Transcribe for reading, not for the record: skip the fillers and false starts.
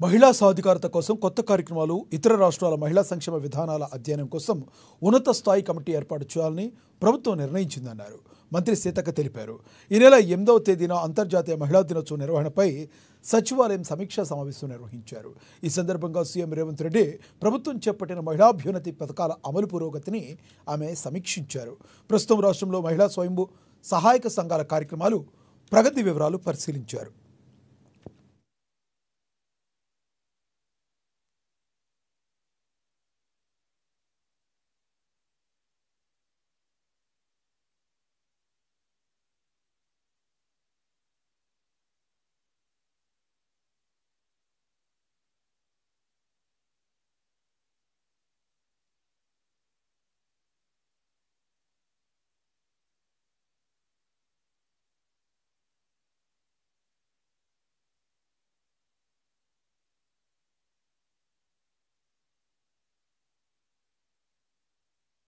మహిళా సాధికారత కోసం కొత్త కార్యక్రమాలు ఇతర రాష్ట్రాల మహిళా సంక్షేమ విధానాల అధ్యయనం కోసం ఉన్నత స్థాయి కమిటీ ఏర్పాటు చేయాలని ప్రభుత్వం నిర్ణయించిందన్నారు. మంత్రి సీతక్క తెలిపారు. ఈ నెల 8వ తేదీన అంతర్జాతీయ మహిళా దినోత్సవం నిర్వహణపై సచివాలయం సమీక్షా సమావేశం నిర్వహించారు. ఈ సందర్భంగా సీఎం రేవంత్ రెడ్డి ప్రభుత్వం చేపట్టిన మహిళాభ్యున్నతి పథకాల అమలు పురోగతిని ఆమె సమీక్షించారు. ప్రస్తుతం రాష్ట్రంలో మహిళా స్వయంభూ సహాయక సంఘాల కార్యక్రమాలు ప్రగతి వివరాలు పరిశీలించారు.